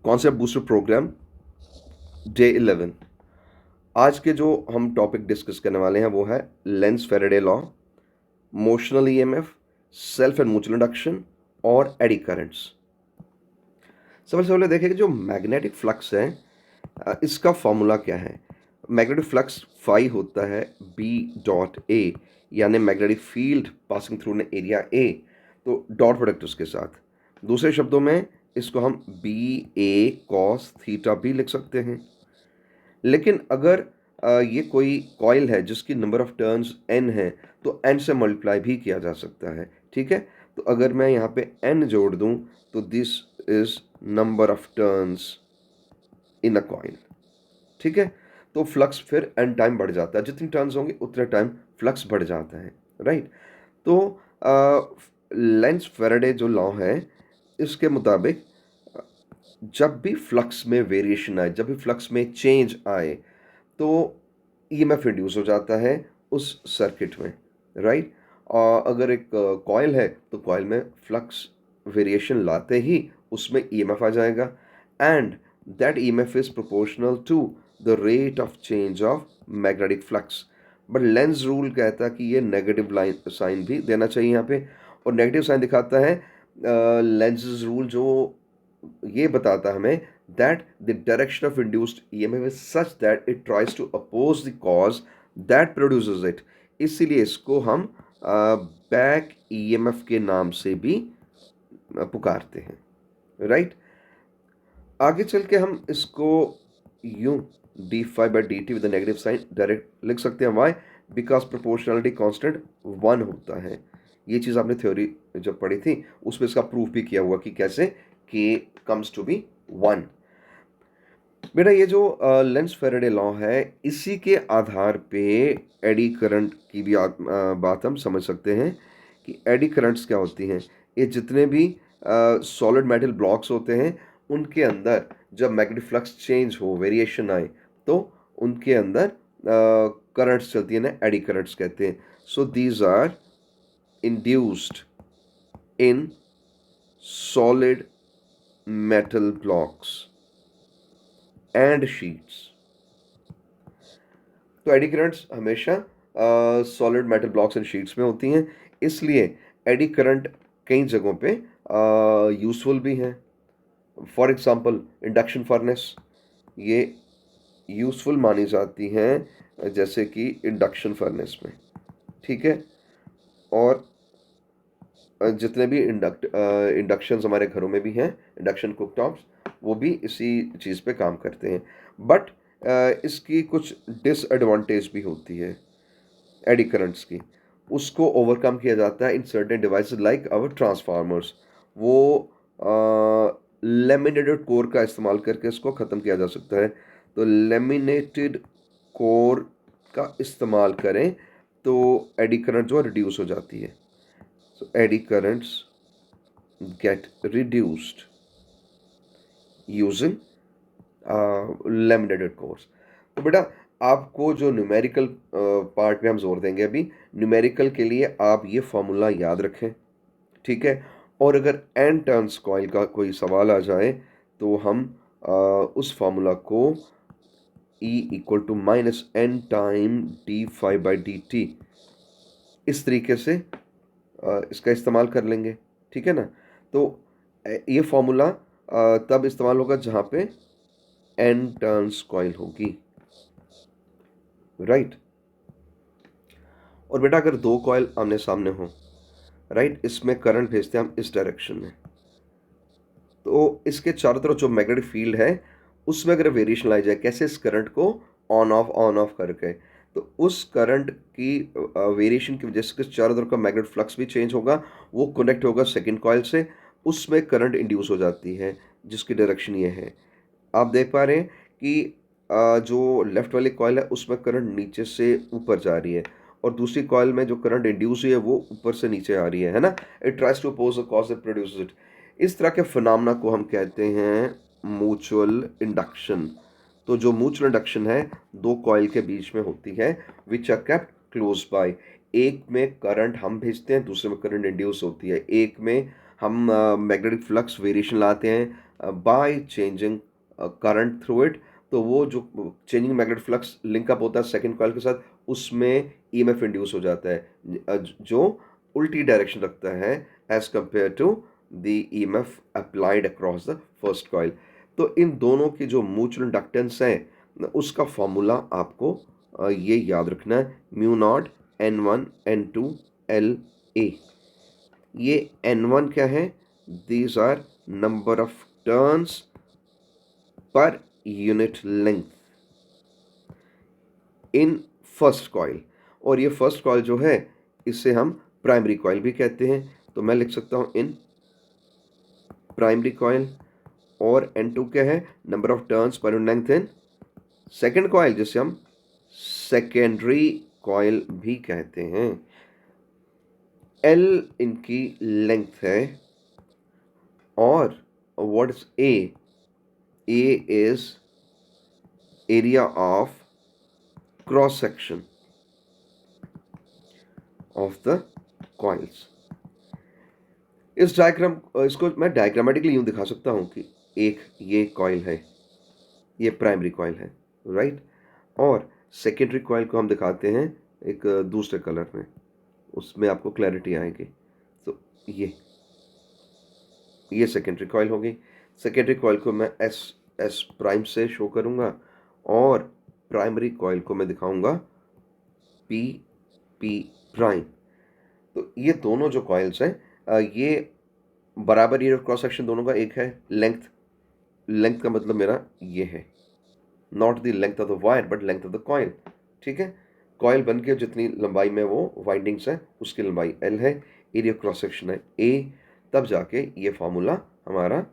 Concept booster programme day 11। आज के जो हम टॉपिक डिस्कस करने वाले हैं वो है lens Faraday law, motional EMF, self and mutual induction और एडी करंट्स। सबसे पहले देखें कि जो मैग्नेटिक फ्लक्स है इसका फॉर्मूला क्या है। मैग्नेटिक फ्लक्स फाई होता है बी डॉट ए, यानी मैग्नेटिक फील्ड पासिंग थ्रू ने एरिया ए, तो डॉट प्रोडक्ट उसके साथ। दूसरे शब्दों में इसको हम बी ए कॉस थीटा भी लिख सकते हैं। लेकिन अगर ये कोई कॉइल है जिसकी नंबर ऑफ टर्न्स n है तो n से मल्टीप्लाई भी किया जा सकता है। ठीक है, तो अगर मैं यहाँ पे n जोड़ दूँ तो this is number of turns in a coil. ठीक है, तो फ्लक्स फिर n टाइम बढ़ जाता है, जितनी टर्न्स होंगे उतने टाइम फ्लक्स बढ़ जाता है। राइट, तो लेंस फेरेडे जो लॉ है इसके मुताबिक जब भी फ्लक्स में वेरिएशन आए, जब भी फ्लक्स में चेंज आए तो ईएमएफ इंड्यूस हो जाता है उस सर्किट में। राइट, और अगर एक कॉइल है तो कॉइल में फ्लक्स वेरिएशन लाते ही उसमें ईएमएफ आ जाएगा, and that EMF is proportional to the rate of change of magnetic flux. But Lenz rule कहता है कि ये नेगेटिव लाइन साइन भी देना चाहिए यहाँ पे, और नेगेटिव साइन दिखाता है लेंज रूल, जो ये बताता है हमें that the direction of induced EMF is such that it tries to oppose the cause that produces it। इसीलिए इसको हम बैक EMF के नाम से भी पुकारते हैं। राइट, आगे चल के हम इसको यूं d∅/dt with negative sign direct लिख सकते हैं। वाई? बिकॉज प्रोपोर्शनलिटी कांस्टेंट 1 होता है। ये चीज़ आपने थ्योरी जब पढ़ी थी उसमें इसका प्रूफ भी किया हुआ कि कैसे k कम्स टू बी 1। बेटा ये जो लेंस फेरेडे लॉ है इसी के आधार पे एडी करंट की भी बात हम समझ सकते हैं कि एडी करंट्स क्या होती हैं। ये जितने भी सॉलिड मेटल ब्लॉक्स होते हैं उनके अंदर जब मैग्नेटिक फ्लक्स चेंज हो, वेरिएशन आए, तो उनके अंदर करंट्स चलती है ना, एडी करंट्स कहते हैं। So these are induced in solid metal blocks and sheets. तो एडी करंट्स हमेशा solid metal blocks and sheets में होती हैं, इसलिए एडी करंट कई जगहों पे यूजफुल भी हैं। फॉर एग्जांपल इंडक्शन फर्नेस ये यूजफुल मानी जाती हैं, जैसे कि इंडक्शन फर्नेस में। ठीक है, और जितने भी इंडक्शन हमारे घरों में भी हैं, इंडक्शन कुकटॉप्स, वो भी इसी चीज़ पे काम करते हैं। बट इसकी कुछ डिसएडवांटेज भी होती है एडी करंट्स की, उसको ओवरकम किया जाता है in certain devices like our transformers. वो लेमिनेटेड कोर का इस्तेमाल करके इसको ख़त्म किया जा सकता है। तो लेमिनेटेड कोर का इस्तेमाल करें तो एडी करंट जो रिड्यूस हो जाती है। So eddy currents get reduced using laminated cores। तो बेटा आपको जो न्यूमेरिकल पार्ट में हम जोर देंगे अभी, न्यूमेरिकल के लिए आप ये फॉर्मूला याद रखें। ठीक है, और अगर एन टर्न्स कॉइल का कोई सवाल आ जाए तो हम उस फॉर्मूला को E = -n टाइम d∅/dt इस तरीके से इसका इस्तेमाल कर लेंगे। ठीक है ना, तो ये फॉर्मूला तब इस्तेमाल होगा जहाँ पे एन टर्न्स कॉइल होगी। राइट, और बेटा अगर दो कॉइल आमने सामने हो, राइट, इसमें करंट भेजते हैं हम इस डायरेक्शन में, तो इसके चारों तरफ जो मैग्नेटिक फील्ड है उसमें अगर वेरिएशन लाई जाए, कैसे इस करंट को ऑन ऑफ करके, तो उस करंट की वेरिएशन की वजह से चारों तरफ का मैग्नेटिक फ्लक्स भी चेंज होगा, वो कनेक्ट होगा सेकंड कॉइल से, उसमें करंट इंड्यूस हो जाती है जिसकी डायरेक्शन ये है। आप देख पा रहे हैं कि जो लेफ्ट वाली कॉइल है उसमें करंट नीचे से ऊपर जा रही है, और दूसरी कॉइल में जो करंट इंड्यूस हुई है वो ऊपर से नीचे आ रही है ना। It tries to oppose the cause that produces it. इस तरह के फिनोमेना को हम कहते हैं म्यूचुअल इंडक्शन। तो जो म्यूचुअल इंडक्शन है दो कॉइल के बीच में होती है, which are kept close by. एक में करंट हम भेजते हैं, दूसरे में करंट इंड्यूस होती है। एक में हम मैग्नेटिक फ्लक्स वेरिएशन लाते हैं, by changing current through it. तो वो जो चेंजिंग मैग्नेटिक फ्लक्स लिंकअप होता है सेकेंड कॉइल के साथ, उसमें ईएमएफ इंड्यूस हो जाता है जो उल्टी डायरेक्शन रखता है as compared to the EMF applied across the first coil. तो इन दोनों की जो म्यूचुअल इंडक्टेंस है उसका फॉर्मूला आपको ये याद रखना है, mu not N1 N2 LA। ये N1 क्या है? These are number of turns per unit length in first coil. और ये फर्स्ट कॉइल जो है इसे हम प्राइमरी कॉइल भी कहते हैं। तो मैं लिख सकता हूं इन प्राइमरी कॉइल। और N2 क्या है? Number of turns per unit length in second coil, जिसे हम सेकेंडरी कॉइल भी कहते हैं। L इनकी लेंथ है। और what is A? A is area of cross section of the coils. इस डायग्राम इसको मैं डायग्रामेटिकली यूं दिखा सकता हूं कि एक ये कॉइल है, ये प्राइमरी कॉइल है, राइट। और सेकेंडरी कॉइल को हम दिखाते हैं एक दूसरे कलर में, उसमें आपको क्लैरिटी आएगी। तो ये सेकेंडरी कॉइल हो गई। सेकेंडरी कॉइल को मैं एस प्राइम से शो करूंगा और प्राइमरी कॉइल को मैं दिखाऊंगा पी प्राइम। तो ये दोनों जो कॉइल्स हैं ये बराबर एरिया ऑफ क्रॉस सेक्शन दोनों का एक है। लेंथ का मतलब मेरा ये है, not the length of the wire but length of the coil. ठीक है, कॉइल बन के जितनी लंबाई में वो वाइंडिंग्स है उसकी लंबाई L है, एरिया क्रॉस सेक्शन है A। तब जाके ये फॉर्मूला हमारा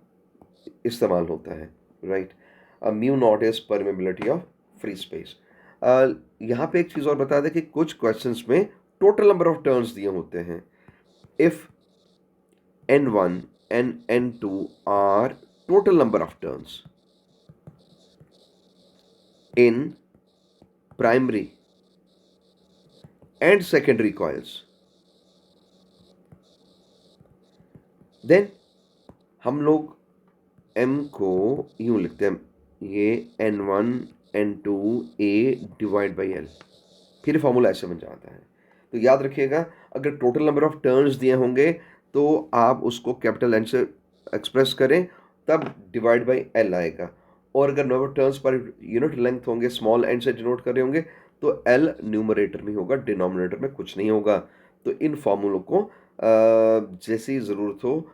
इस्तेमाल होता है, right. Mu naught is permeability of free space. यहाँ पे एक चीज़ और बता दें कि कुछ क्वेश्चंस में टोटल नंबर ऑफ टर्न्स दिए होते हैं। If N1 and N2 are total number of turns in primary and secondary coils, then हम लोग M को यूं लिखते हैं, ये N1 N2 A divide by L। फिर फॉर्मूला ऐसे बन जाता है। तो याद रखिएगा, अगर टोटल नंबर ऑफ टर्न्स दिए होंगे तो आप उसको कैपिटल N से एक्सप्रेस करें, तब डिवाइड बाई L आएगा। और अगर number of turns per unit length होंगे, स्मॉल एन से डिनोट कर रहे होंगे, तो L न्यूमरेटर में होगा, डिनोमिनेटर में कुछ नहीं होगा। तो इन फॉर्मूलों को जैसी ज़रूरत हो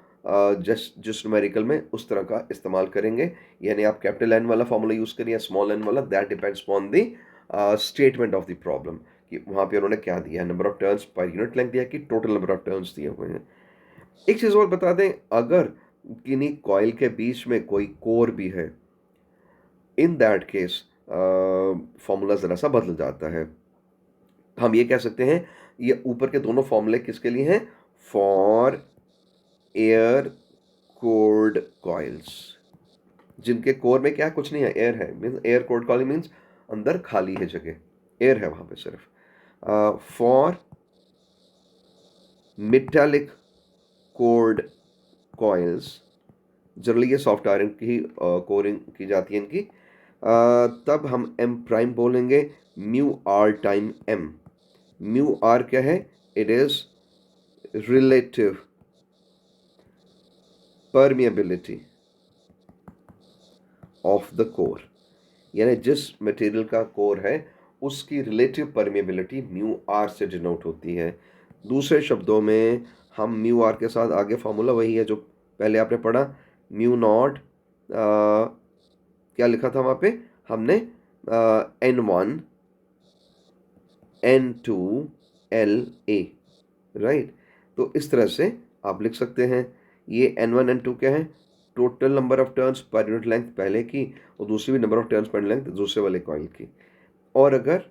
जिस न्यूमेरिकल में उस तरह का इस्तेमाल करेंगे। यानी आप कैपिटल N वाला फॉर्मूला यूज़ करिए या स्मॉल n वाला, that depends on the statement of the problem कि वहाँ पे उन्होंने क्या दिया है, number of turns per unit length दिया कि टोटल नंबर ऑफ टर्न्स दिए हुए हैं। एक चीज़ और बता दें, अगर किन्हीं कॉइल के बीच में कोई कोर भी है, इन दैट केस फॉर्मूला ज़रा सा बदल जाता है। हम ये कह सकते हैं, ये ऊपर के दोनों फॉर्मूले किसके लिए हैं? फॉर एयर कोर्ड कॉइल्स, जिनके कोर में क्या कुछ नहीं है, एयर है। Means air cored coil means अंदर खाली है जगह, एयर है वहां पे सिर्फ। For metallic cored coils, generally ये सॉफ्ट आयरन की कोरिंग की जाती है इनकी, तब हम M प्राइम बोलेंगे mu r time M। Mu r क्या है? It is relative permeability of the core, यानी जिस मटेरियल का कोर है उसकी रिलेटिव परमिएबिलिटी म्यू आर से डिनोट होती है। दूसरे शब्दों में हम म्यू आर के साथ आगे फॉर्मूला वही है जो पहले आपने पढ़ा, म्यू नॉट क्या लिखा था वहाँ पे हमने, N1 N2 LA, राइट। तो इस तरह से आप लिख सकते हैं। ये N1 N2 क्या है? Total number of turns per unit length पहले की, और दूसरी भी नंबर ऑफ टर्न्स पर लेंथ दूसरे वाले कॉइल की। और अगर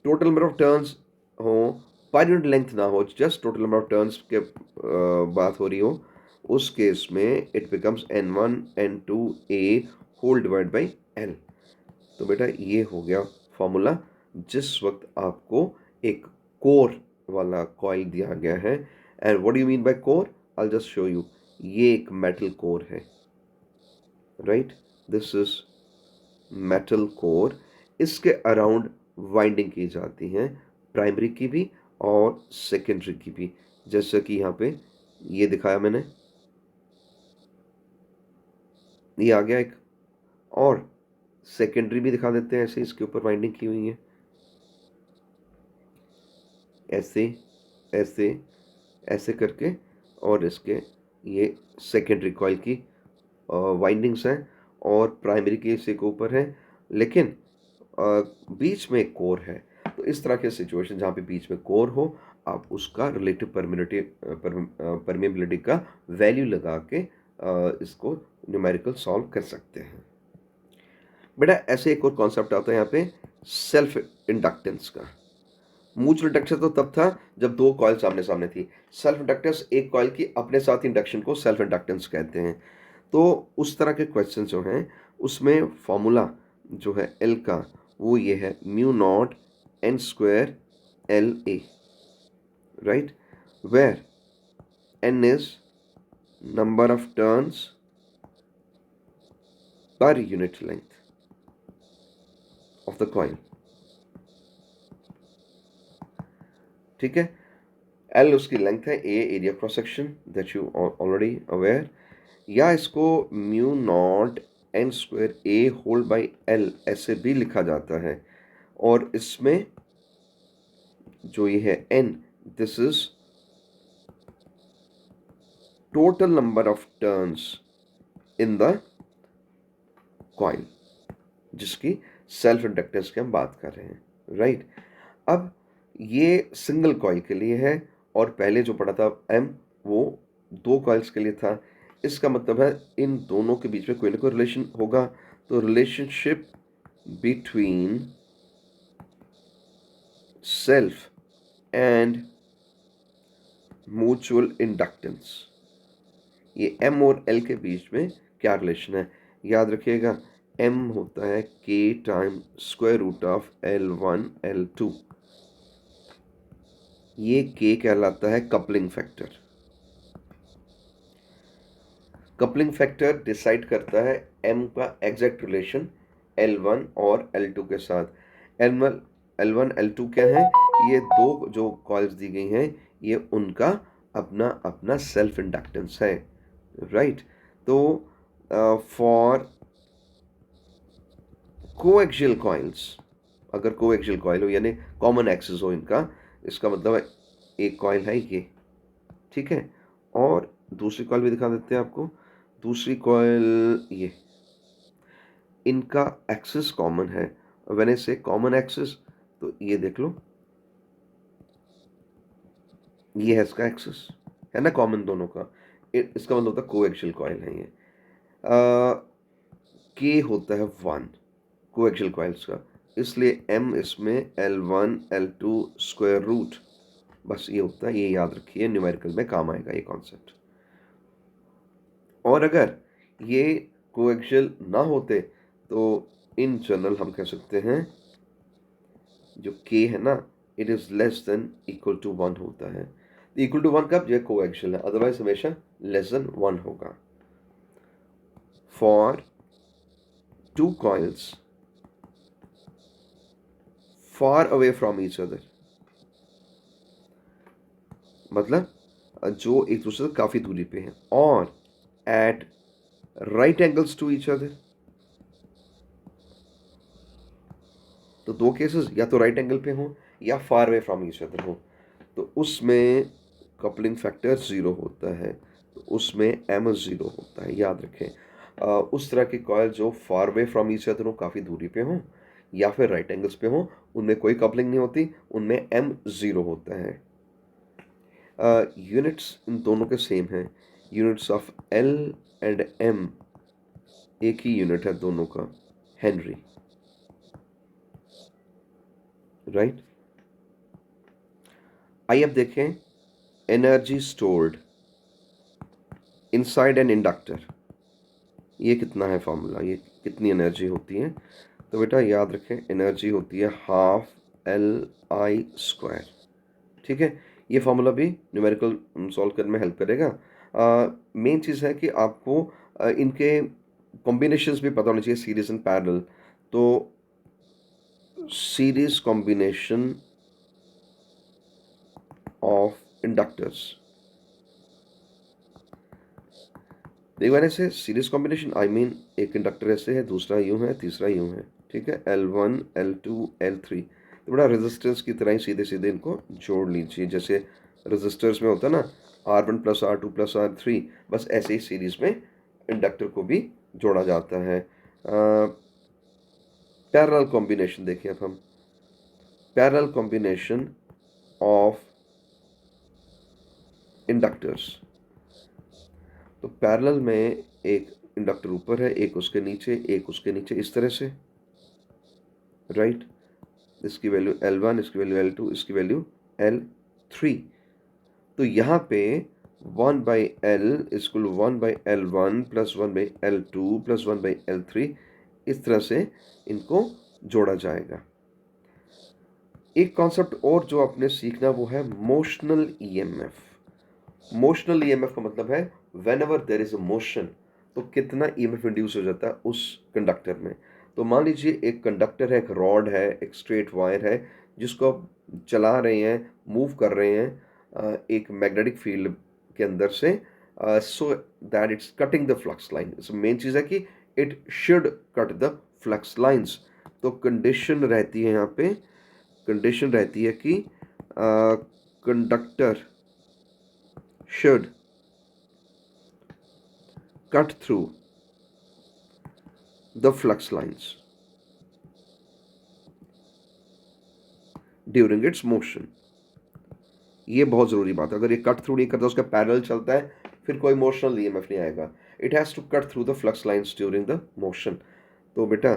टोटल नंबर ऑफ टर्न्स हो, पर यूनिट लेंथ ना हो, just total number of turns के बात हो रही हो, उस केस में it becomes N1 N2 A whole divide by L। तो बेटा ये हो गया फॉर्मूला जिस वक्त आपको एक कोर वाला कॉइल दिया गया है। And what do you mean by core? I just show you, ये एक मेटल कोर है, right, this is metal core. इसके अराउंड वाइंडिंग की जाती हैं, प्राइमरी की भी और सेकेंडरी की भी, जैसा कि यहाँ पे ये दिखाया मैंने, ये आ गया एक। और सेकेंडरी भी दिखा देते हैं, ऐसे इसके ऊपर वाइंडिंग की हुई है, ऐसे ऐसे ऐसे करके। और इसके ये सेकेंडरी कॉइल की वाइंडिंग्स हैं, और प्राइमरी की इसी के ऊपर है, लेकिन बीच में एक कोर है। तो इस तरह के सिचुएशन जहाँ पे बीच में कोर हो, आप उसका रिलेटिव परमेबिलिटी का वैल्यू लगा के इसको न्यूमेरिकल सॉल्व कर सकते हैं। बेटा ऐसे एक और कॉन्सेप्ट आता है यहाँ पे, सेल्फ इंडक्टेंस का। म्यूचुअल इंडक्टेंस तो तब था जब दो कॉइल सामने सामने थी। सेल्फ इंडक्टेंस एक कॉइल की अपने साथ इंडक्शन को सेल्फ इंडक्टेंस कहते हैं। तो उस तरह के क्वेश्चन जो हैं उसमें फॉर्मूला जो है एल का, वो ये है mu naught N square L A, right, where N is number of turns per unit length of the coil. ठीक है, एल उसकी लेंथ है, A area cross section, that you already aware. या इसको mu naught N square A whole by L ऐसे भी लिखा जाता है। और इसमें जो ये है N, this is total number of turns in the coil, जिसकी सेल्फ इंडक्टेंस की हम बात कर रहे हैं, राइट। अब ये सिंगल कॉइल के लिए है, और पहले जो पढ़ा था एम, वो दो कॉइल्स के लिए था। इसका मतलब है इन दोनों के बीच में कोई ना कोई रिलेशन होगा। तो relationship between self and mutual inductance, ये एम और एल के बीच में क्या रिलेशन है, याद रखिएगा। एम होता है के time square root of L1 L2। ये के कहलाता है coupling factor. Coupling factor decide करता है एम का एग्जैक्ट रिलेशन L1 और L2 के साथ। L1 L2 क्या है, ये दो जो कॉइल्स दी गई हैं, ये उनका अपना अपना सेल्फ इंडक्टेंस है, राइट। तो फॉर कोएक्सियल कॉइल्स, अगर कोएक्सियल कॉइल हो यानी कॉमन एक्सिस हो इनका, इसका मतलब है एक कॉइल है ये, ठीक है। और दूसरी कॉइल भी दिखा देते हैं आपको। दूसरी कॉइल ये, इनका एक्सिस कॉमन है। व्हेन आई से कॉमन एक्सिस, तो ये देख लो, ये है इसका एक्सिस, है ना, कॉमन दोनों का। इसका मतलब होता है कोएक्सियल कॉइल है ये। के होता है 1 कोएक्सियल कॉइल्स का, इसलिए एम इसमें L1 L2 स्क्वायर रूट, बस ये होता है। ये याद रखिए, न्यूमेरिकल में काम आएगा ये कॉन्सेप्ट। और अगर ये कोएक्सियल ना होते तो इन जनरल हम कह सकते हैं जो के है ना, it is less than equal to 1 होता है। इक्वल टू 1 कब, जो कोएक्सियल है, अदरवाइज हमेशा लेस देन 1 होगा। For two coils far away from each other, मतलब जो एक दूसरे से काफी दूरी पे हैं, और at right angles to each other. तो दो केसेस, या तो राइट एंगल पे हो या far away from each other हो, तो उसमें कपलिंग फैक्टर 0 होता है, तो उसमें एम 0 होता है, याद रखें। उस तरह की कॉइल जो far away from each other हो, काफ़ी दूरी पे हो, या फिर राइट एंगल्स पे हो, उनमें कोई कपलिंग नहीं होती, उनमें एम 0 होता है। यूनिट्स इन दोनों के सेम हैं। Units of L and M एक ही यूनिट है दोनों का, हेनरी, राइट। आइए अब देखें energy stored inside an inductor, ये कितना है फॉर्मूला, ये कितनी एनर्जी होती है। तो बेटा याद रखें, एनर्जी होती है हाफ Li², ठीक है। ये फॉर्मूला भी न्यूमेरिकल सॉल्व करने में हेल्प करेगा। मेन चीज़ है कि आपको इनके कॉम्बिनेशंस भी पता होनी चाहिए, सीरीज एंड पैरेलल। तो सीरीज कॉम्बिनेशन ऑफ इंडक्टर्स, एक बार ऐसे सीरीज कॉम्बिनेशन आई मीन एक इंडक्टर ऐसे है, दूसरा यूं है, तीसरा यूं है, ठीक है, L1 L2 L3, तो बड़ा रेजिस्टेंस की तरह ही सीधे सीधे इनको जोड़ लीजिए, जैसे रेजिस्टर्स में होता है ना R1 plus R2 plus R3, बस ऐसे ही सीरीज में इंडक्टर को भी जोड़ा जाता है। पैरेलल कॉम्बिनेशन देखिए अब हम, पैरेलल कॉम्बिनेशन ऑफ इंडक्टर्स, तो पैरेलल में एक इंडक्टर ऊपर है, एक उसके नीचे, एक उसके नीचे, इस तरह से, राइट। इसकी वैल्यू L1, इसकी वैल्यू L2, इसकी वैल्यू L3। तो यहाँ पे 1/L equal 1/L1 plus 1/L2 plus 1/L3, इस तरह से इनको जोड़ा जाएगा। एक कॉन्सेप्ट और जो आपने सीखना वो है मोशनल ईएमएफ। मोशनल ईएमएफ का मतलब है when ever there is a motion, तो कितना ईएमएफ इंड्यूस हो जाता है उस कंडक्टर में। तो मान लीजिए एक कंडक्टर है, एक रॉड है, एक स्ट्रेट वायर है, जिसको आप चला रहे हैं, मूव कर रहे हैं एक मैग्नेटिक फील्ड के अंदर से, so that it's cutting the flux line. Main चीज़ है कि it should cut the flux lines. तो कंडीशन रहती है यहाँ पे, कंडीशन रहती है कि conductor should cut through the flux lines during its motion. ये बहुत ज़रूरी बात है, अगर ये कट थ्रू नहीं करता, उसका पैरेलल चलता है, फिर कोई मोशनल ईएमएफ नहीं आएगा। It has to cut through the flux lines during the motion. तो बेटा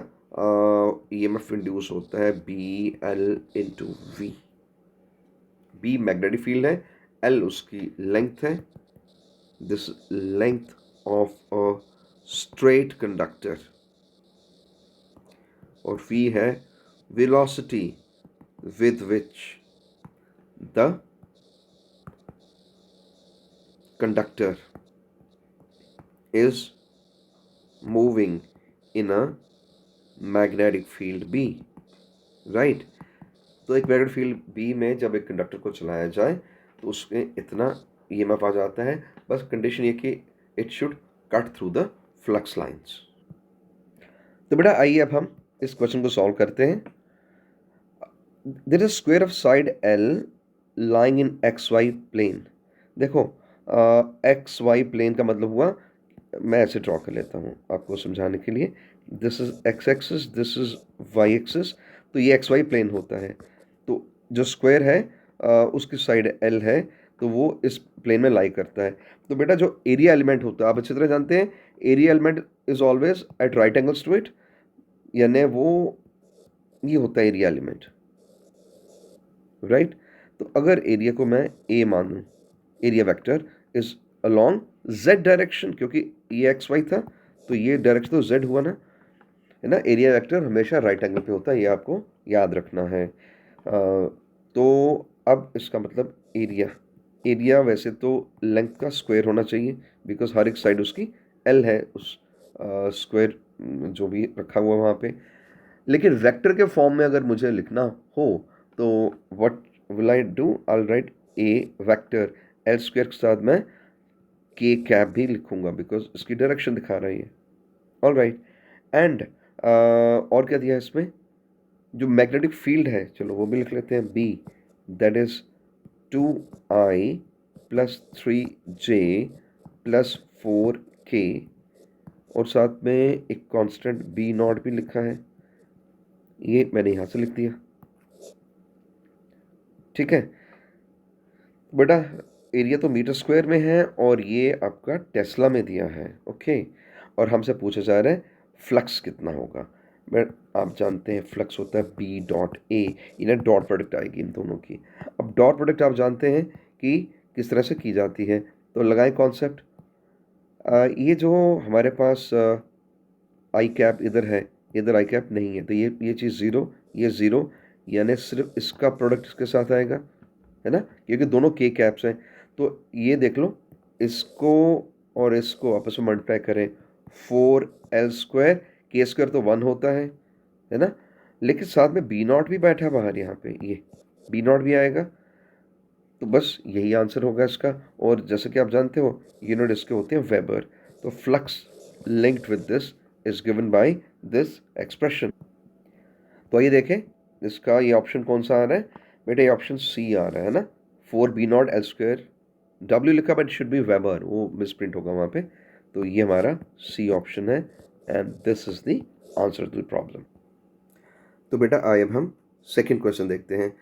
ईएमएफ इंड्यूस होता है BL/V। बी मैग्नेटिक फील्ड है, L उसकी लेंथ है, this length of a straight conductor, और V है velocity with which the conductor is moving in a magnetic field B, right। तो एक मैग्नेटिक फील्ड B में जब एक कंडक्टर को चलाया जाए तो उसमें इतना ईएमएफ आ जाता है। बस कंडीशन ये कि it should cut through the flux lines. तो बेटा आइए अब हम इस क्वेश्चन को सॉल्व करते हैं। There is square of side L lying in XY plane. देखो XY प्लेन का मतलब हुआ, मैं ऐसे ड्रॉ कर लेता हूँ आपको समझाने के लिए, this is X axis, this is Y axis, तो ये XY प्लेन होता है। तो जो स्क्वायर है उसकी साइड L है, तो वो इस प्लेन में लाई करता है। तो बेटा जो एरिया एलिमेंट होता है आप अच्छी तरह जानते हैं, area element is always at right angles to it, यानी वो ये होता है एरिया एलिमेंट, राइट। तो अगर एरिया को मैं ए मानूं, area vector is along Z direction, क्योंकि ये XY था तो ये डायरेक्शन तो जेड हुआ ना, है ना। एरिया वेक्टर हमेशा राइट एंगल पे होता है, ये आपको याद रखना है। तो अब इसका मतलब एरिया, एरिया वैसे तो लेंथ का स्क्वायर होना चाहिए, बिकॉज हर एक साइड उसकी L है, उस स्क्वायर जो भी रखा हुआ वहाँ पे। लेकिन वेक्टर के फॉर्म में अगर मुझे लिखना हो तो what will I do, I right A vector L square के साथ मैं के कैप भी लिखूंगा, बिकॉज इसकी डायरेक्शन दिखा रही है। ऑल राइट, एंड और क्या दिया है इसमें, जो मैग्नेटिक फील्ड है चलो वो भी लिख लेते हैं, B that is 2I plus 3J plus 4K, और साथ में एक कांस्टेंट B0 भी लिखा है, ये मैंने यहाँ से लिख दिया, ठीक है बेटा। एरिया तो मीटर स्क्वायर में है और ये आपका टेस्ला में दिया है, ओके। और हमसे पूछा जा रहा है फ्लक्स कितना होगा। बट आप जानते हैं फ्लक्स होता है B.A, इन्हें डॉट प्रोडक्ट आएगी इन दोनों की। अब डॉट प्रोडक्ट आप जानते हैं कि किस तरह से की जाती है, तो लगाएं कॉन्सेप्ट। ये जो हमारे पास आई कैप इधर है, इधर आई कैप नहीं है, तो ये चीज़ ज़ीरो, ये ज़ीरो, यानी सिर्फ इसका प्रोडक्ट इसके साथ आएगा, है ना, क्योंकि दोनों के कैप्स हैं। तो ये देख लो, इसको और इसको आपस में मल्टीप्लाई करें, 4 एल स्क्वायर, के स्क्वायर तो 1 होता है ना, लेकिन साथ में बी नॉट भी बैठा है बाहर, यहाँ पे ये बी नॉट भी आएगा, तो बस यही आंसर होगा इसका। और जैसे कि आप जानते हो यूनिट इसके होते हैं वेबर, तो flux linked with this is given by this expression. तो आइए देखें इसका ये ऑप्शन कौन सा आ रहा है बेटा, ये ऑप्शन सी आ रहा है ना, 4b0 एल स्क्वायर, डब्ल्यू लिखा बट शुड बी वेबर, वो मिसप्रिंट होगा वहाँ पे, तो ये हमारा सी ऑप्शन है and this is the answer to the problem. तो बेटा आइए अब हम सेकंड क्वेश्चन देखते हैं।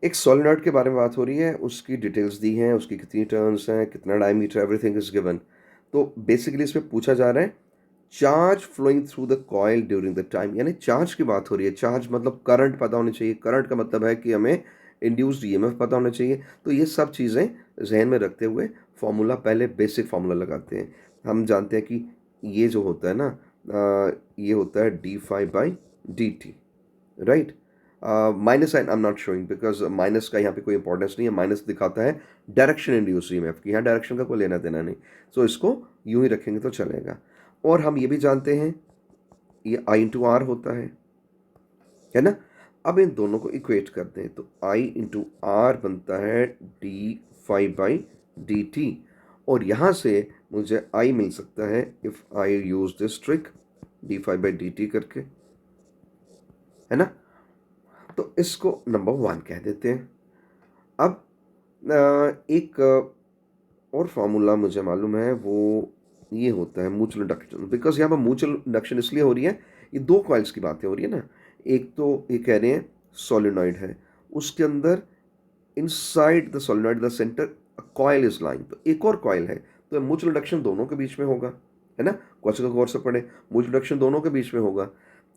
एक सोलेनॉइड के बारे में बात हो रही है, उसकी डिटेल्स दी हैं, उसकी कितनी टर्न्स हैं, कितना डायमीटर, एवरीथिंग इज गिवन। तो बेसिकली इसमें पूछा जा रहा है charge flowing through the coil during the time, यानी चार्ज की बात हो रही है। चार्ज मतलब करंट पता होनी चाहिए, करंट का मतलब है कि हमें इंड्यूस्ड ईएमएफ पता होना चाहिए। तो ये सब चीज़ें जहन में रखते हुए फॉर्मूला, पहले बेसिक फार्मूला लगाते हैं। हम जानते हैं कि ये जो होता है ना, ये होता है d∅/dt, right. Minus sign I am not showing because minus का यहाँ पे कोई इंपॉर्टेंस नहीं है, माइनस दिखाता है डायरेक्शन इंड्यूस ईएमएफ की, यहाँ डायरेक्शन का कोई लेना देना नहीं, सो इसको यूं ही रखेंगे तो चलेगा। और हम ये भी जानते हैं ये I इंटू आर होता है ना। अब इन दोनों को इक्वेट करते हैं, तो I इंटू आर बनता है d∅/dt, और यहाँ से मुझे I मिल सकता है if I use this trick d∅/dt करके, है ना। तो इसको नंबर 1 कह देते हैं। अब एक और फार्मूला मुझे मालूम है, वो ये होता है म्यूचुअल इंडक्शन, बिकॉज यहाँ पर म्यूचुअल इंडक्शन इसलिए हो रही है, ये दो कॉइल्स की बातें हो रही है ना। एक तो ये कह रहे हैं सोलेनॉइड है, उसके अंदर inside the solenoid the centre coil is lying, तो एक और कॉइल है, तो म्यूचुअल इंडक्शन दोनों के बीच में होगा, है ना। क्वेश्चन को गौर से पढ़े, म्यूचुअल इंडक्शन दोनों के बीच में होगा,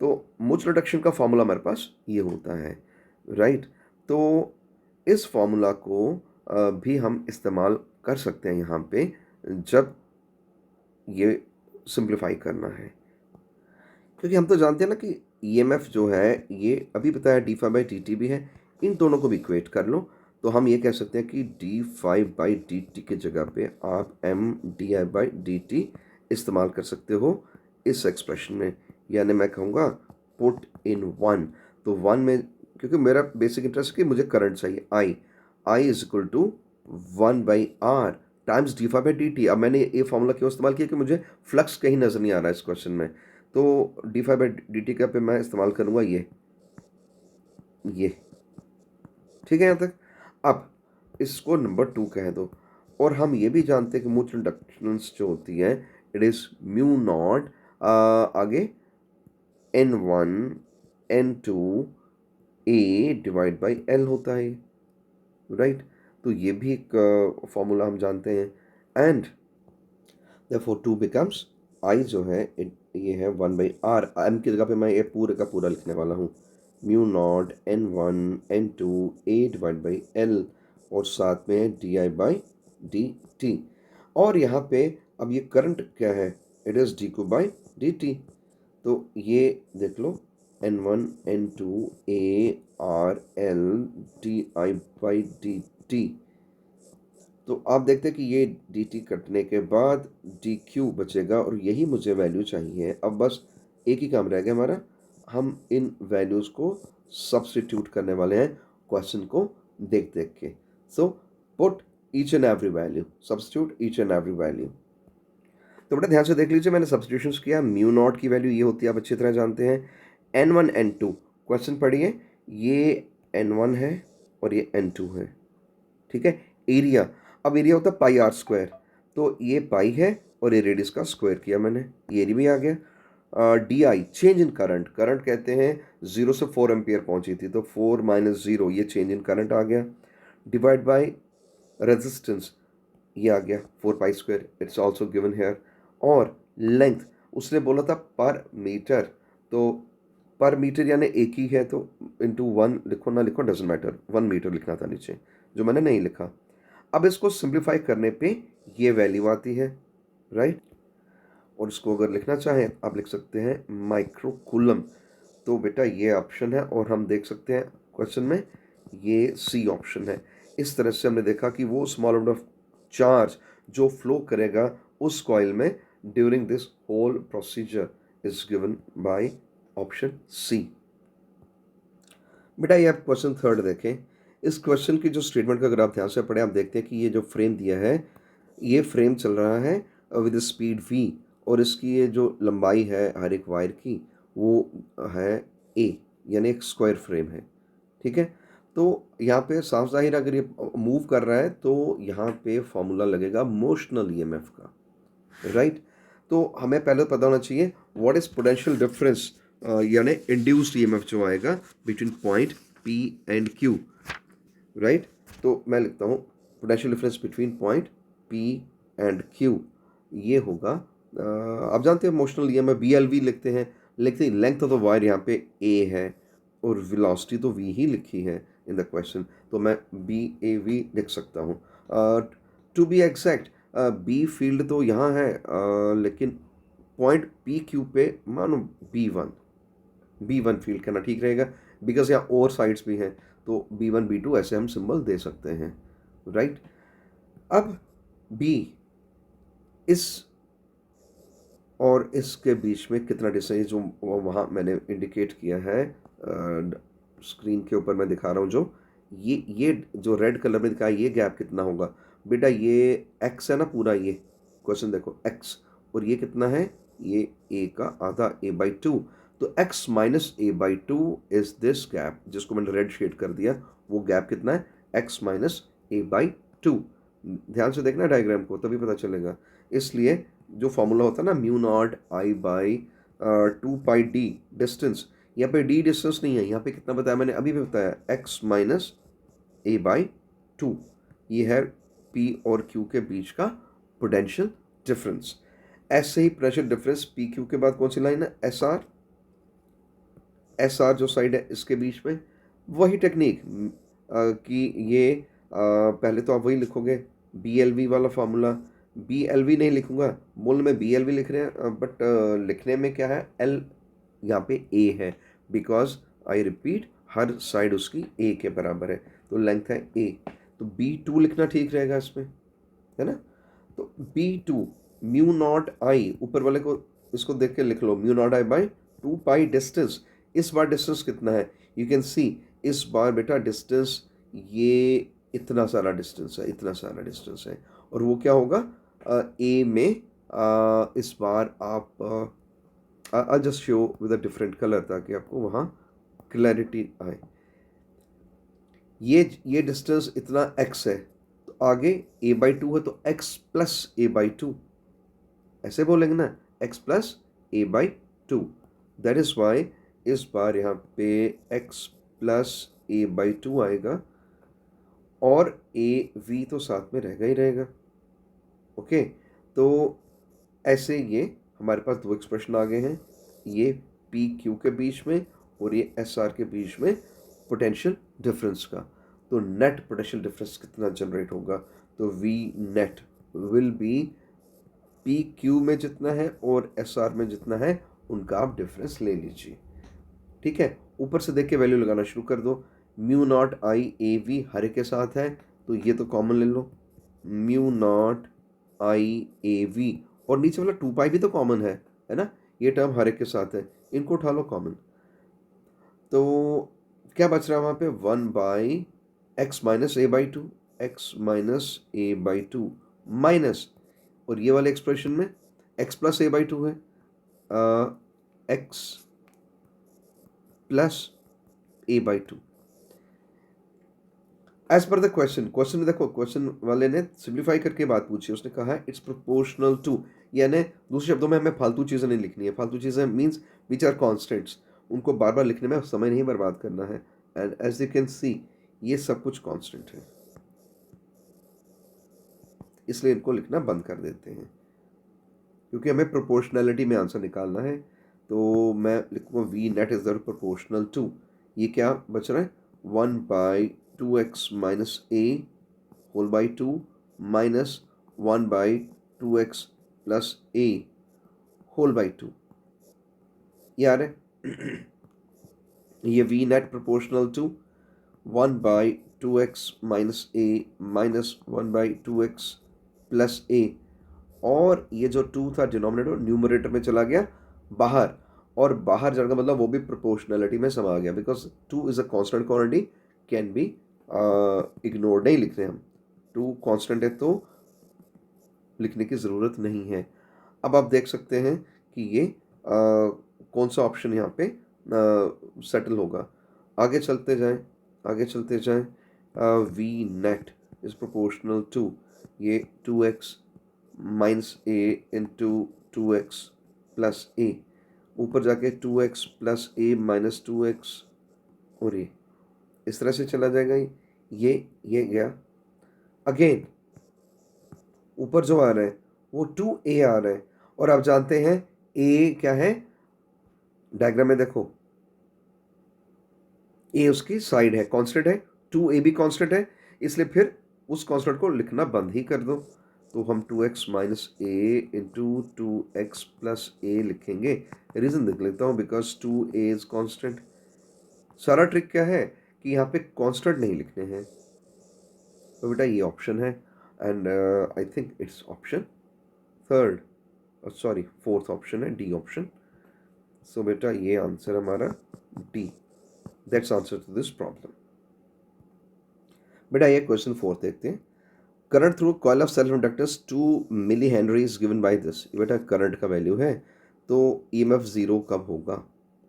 तो म्यूचुअल इंडक्शन का फॉर्मूला हमारे पास ये होता है, राइट। तो इस फॉर्मूला को भी हम इस्तेमाल कर सकते हैं यहाँ पे जब ये सिंप्लीफाई करना है, क्योंकि हम तो जानते हैं ना कि ईएमएफ जो है ये अभी बताया d∅/dt भी है, इन दोनों को भी इक्वेट कर लो, तो हम ये कह सकते हैं कि d∅/dt की जगह पे आप mdi/dt इस्तेमाल कर सकते हो इस एक्सप्रेशन में, यानी मैं कहूँगा पुट इन 1, तो 1 में, क्योंकि मेरा बेसिक इंटरेस्ट है कि मुझे करंट चाहिए I is equal to 1/r times d∅/dt। अब मैंने ये फॉर्मूला क्यों इस्तेमाल किया कि मुझे फ्लक्स कहीं नज़र नहीं आ रहा है इस क्वेश्चन में, तो d∅/dt का पे मैं इस्तेमाल करूँगा ये ठीक है यहाँ तक। अब इसको नंबर 2 कह दो, और हम ये भी जानते हैं कि म्यूचुअल इंडक्टेंस जो होती है इट इज़ म्यू नॉट आगे N1 N2 A divide by L होता है, राइट। तो ये भी एक फॉर्मूला हम जानते हैं, एंड देयरफॉर 2 बिकम्स I जो है ये है 1/r, m की जगह पे मैं ये पूरे का पूरा लिखने वाला हूँ, mu naught N1 N2 A divide by L, और साथ में di/dt। और यहाँ पे अब ये करंट क्या है, इट इज़ dq/dt, तो ये देख लो N1 N2 A R L di/dt। तो आप देखते हैं कि ये dt कटने के बाद dq बचेगा, और यही मुझे वैल्यू चाहिए। अब बस एक ही काम रह गया हमारा, हम इन वैल्यूज़ को सब्स्टिट्यूट करने वाले हैं क्वेश्चन को देख देख के। So put each and every value, substitute each and every value. तो बेटा ध्यान से देख लीजिए, मैंने सब्स्टिट्यूशंस किया, म्यू नॉट की वैल्यू ये होती है, आप अच्छी तरह जानते हैं, N1 N2, क्वेश्चन पढ़िए, ये N1 है और ये N2 है, ठीक है। एरिया, अब एरिया होता है पाई आर स्क्वायर, तो ये पाई है और ये रेडियस का स्क्वायर किया मैंने, ये एरिया भी आ गया। D I change in current, current कहते हैं 0 से 4 एम्पियर पहुंची थी, तो 4 - 0 ये चेंज इन करंट आ गया, डिवाइड बाय रेजिस्टेंस, ये आ गया 4 pi square, it's also given here. और लेंथ उसने बोला था पर मीटर, तो पर मीटर यानी एक ही है, तो इंटू 1 लिखो ना लिखो डजेंट मैटर, 1 मीटर लिखना था नीचे, जो मैंने नहीं लिखा। अब इसको सिंप्लीफाई करने पे ये वैल्यू आती है, राइट। और इसको अगर लिखना चाहें आप लिख सकते हैं माइक्रो कूलम, तो बेटा ये ऑप्शन है, और हम देख सकते हैं क्वेश्चन में ये सी ऑप्शन है। इस तरह से हमने देखा कि वो स्मॉल अमाउंट ऑफ चार्ज जो फ्लो करेगा उस कॉइल में during this whole procedure is given by option C. बेटा ये आप क्वेश्चन थर्ड देखें। इस क्वेश्चन की जो स्टेटमेंट का अगर आप ध्यान से पढ़ें, आप देखते हैं कि ये जो फ्रेम दिया है, ये फ्रेम चल रहा है विद स्पीड v, और इसकी ये जो लंबाई है हर एक वायर की वो है a, यानी एक स्क्वायर फ्रेम है। ठीक है, तो यहाँ पे साफ जाहिर अगर ये मूव कर रहा है तो यहाँ पे फॉर्मूला लगेगा मोशनल ईएमएफ का, राइट। तो हमें पहले पता होना चाहिए व्हाट इज पोटेंशियल डिफरेंस, यानी इंड्यूस्ड ईएमएफ जो आएगा between point P and Q, right. तो मैं लिखता हूँ potential difference between point P and Q, ये होगा आप जानते हैं मोशनल ईएमएफ BLV लिखते हैं, लेकिन लेंथ ऑफ द वायर यहाँ पे A है और वेलोसिटी तो V ही लिखी है इन द क्वेश्चन, तो मैं BAV लिख सकता हूँ। To be exact B field तो यहाँ है, लेकिन पॉइंट PQ पे मानो B1 फील्ड करना ठीक रहेगा, बिकॉज यहाँ और साइड्स भी हैं, तो B1 B2 ऐसे हम सिंबल दे सकते हैं, राइट। अब B इस और इसके बीच में कितना डिस्टेंस जो वहाँ मैंने इंडिकेट किया है स्क्रीन के ऊपर मैं दिखा रहा हूँ, जो ये जो रेड कलर में दिखाया ये गैप कितना होगा बेटा, ये x है ना पूरा, ये क्वेश्चन देखो x, और ये कितना है, ये a का आधा a/2, तो x minus a/2 is this gap जिसको मैंने रेड शेड कर दिया, वो गैप कितना है x माइनस a/2। ध्यान से देखना डायग्राम को तभी पता चलेगा। इसलिए जो फॉर्मूला होता है ना mu naught I by 2πd distance, यहाँ पे d डिस्टेंस नहीं है, यहाँ पे कितना बताया मैंने अभी भी बताया x माइनस a/2, ये है P और Q के बीच का पोटेंशियल डिफरेंस। ऐसे ही प्रेशर डिफरेंस PQ के बाद कौन सी लाइन है, SR जो साइड है इसके बीच में, वही टेक्निक कि ये पहले तो आप वही लिखोगे BLV वाला फार्मूला, BLV नहीं लिखूंगा, मूल में BLV लिख रहे हैं, बट लिखने में क्या है L यहाँ पे A है, because I repeat her side उसकी A के बराबर है, तो लेंथ है A, तो B2 लिखना ठीक रहेगा इसमें, है ना। तो B2 म्यू नॉट आई, ऊपर वाले को इसको देख के लिख लो, mu naught I by 2π distance. इस बार डिस्टेंस कितना है, यू कैन सी इस बार बेटा डिस्टेंस ये इतना सारा डिस्टेंस है, इतना सारा डिस्टेंस है, और वो क्या होगा A में इस बार आप I just show with a different colour ताकि आपको वहाँ क्लैरिटी आए। ये डिस्टेंस इतना x है, तो आगे a/2 है, तो x प्लस a/2 ऐसे बोलेंगे ना, x plus a/2, that is why इस बार यहाँ पे x प्लस a/2 आएगा, और AV तो साथ में रहेगा ही रहेगा। ओके, तो ऐसे ये हमारे पास दो एक्सप्रेशन आ गए हैं, ये PQ के बीच में और ये SR के बीच में पोटेंशियल डिफरेंस का। तो नेट पोटेंशियल डिफरेंस कितना जनरेट होगा, तो V net will be PQ में जितना है और SR में जितना है उनका आप डिफरेंस ले लीजिए। ठीक है, ऊपर से देख के वैल्यू लगाना शुरू कर दो। म्यू नॉट आई AV हर एक के साथ है, तो ये तो कॉमन ले लो, म्यू नॉट आई AV, और नीचे वाला 2π भी तो कॉमन है ना, ये टर्म हर एक के साथ है, इनको उठा लो कॉमन, तो क्या बच रहा है वहाँ पे 1/x minus a/2, x minus a/2 minus, और ये वाले एक्सप्रेशन में x प्लस a/2 है, x plus a/2 as per the question में देखो, क्वेश्चन वाले ने सिंप्लीफाई करके बात पूछी, उसने कहा है इट्स प्रोपोर्शनल टू, यानी दूसरे शब्दों में हमें फालतू चीज़ें नहीं लिखनी है, फालतू चीज़ें मीन्स विच आर कॉन्स्टेंट्स, उनको बार बार लिखने में समय नहीं बर्बाद करना है, and as you can see ये सब कुछ कॉन्स्टेंट है, इसलिए इनको लिखना बंद कर देते हैं, क्योंकि हमें प्रोपोर्शनैलिटी में आंसर निकालना है। तो मैं लिखूँगा V net is the proportional to, ये क्या बच रहा है 1/2x minus a whole by 2 minus 1/2x plus a whole by 2, ये आ रहा है ये V net proportional to 1/2x minus a minus 1/2x plus a, और ये जो 2 था डिनोमिनेटर न्यूमरेटर में चला गया बाहर, और बाहर जाने का मतलब वो भी प्रोपोर्शनलिटी में समा गया, because 2 is a constant quantity, can be ignore, नहीं लिख रहे हम, 2 कांस्टेंट है तो लिखने की ज़रूरत नहीं है। अब आप देख सकते हैं कि ये कौन सा ऑप्शन यहाँ पे सेटल होगा। आगे चलते जाएं, आगे चलते जाएं। V net is proportional to ये 2x minus a into 2x plus a, ऊपर जाके 2x प्लस ए माइनस 2x, और ये इस तरह से चला जाएगा। ये गया। अगेन ऊपर जो आ रहा है वो 2a आ रहा है, और आप जानते हैं a क्या है, डायग्राम में देखो a उसकी साइड है, कांस्टेंट है, 2a भी कांस्टेंट है, इसलिए फिर उस कांस्टेंट को लिखना बंद ही कर दो। तो हम 2x minus a into 2x plus ए लिखेंगे। रीज़न देख लेता हूँ, बिकॉज 2a इज कांस्टेंट। सारा ट्रिक क्या है कि यहाँ पे कांस्टेंट नहीं लिखने हैं, तो बेटा ये ऑप्शन है, and I think it's option third, sorry fourth option है, डी ऑप्शन। सो बेटा ये आंसर हमारा D, that's answer to this problem. बेटा ये क्वेश्चन फोर्थ देखते हैं। Current through coil of self inductors 2 milli henry is given by this. बेटा current का वैल्यू है, तो ईएमएफ ज़ीरो कब होगा,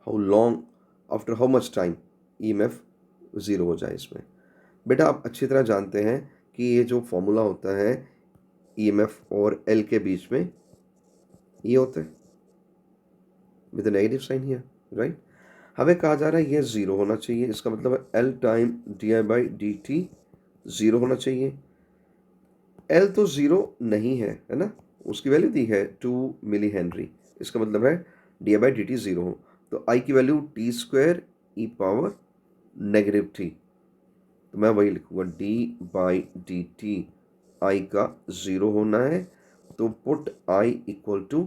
how long, after how much time EMF zero हो जाए इसमें। बेटा आप अच्छी तरह जानते हैं कि ये जो फॉर्मूला होता है ईएमएफ और एल के बीच में, ये होता है with negative sign here, right. हमें कहा जा रहा है ये ज़ीरो होना चाहिए, इसका मतलब है L time D I by d t zero होना चाहिए। एल तो ज़ीरो नहीं है ना, उसकी वैल्यू दी है 2 मिली हेनरी, इसका मतलब है d I by d t zero हो, तो आई की value t square e power negative t, तो मैं वही लिखूंगा d by d t, I का ज़ीरो होना है, तो put I equal to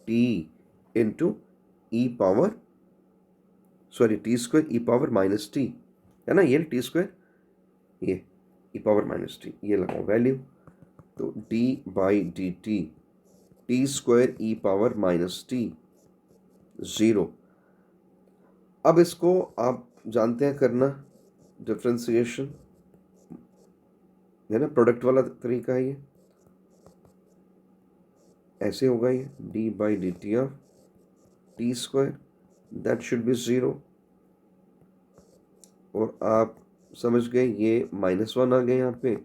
t into e power, sorry t square e power minus t, है ना, ये टी स्क्वायर, ये ई पावर माइनस टी, ये लगाओ वैल्यू, तो D by d T T square e power minus T zero. अब इसको आप जानते हैं करना, डिफ्रेंसिएशन है ना, प्रोडक्ट वाला तरीका है ये, ऐसे होगा ये D by d t of T square, that should be zero, और आप समझ गए ये -1 आ गया यहाँ पे,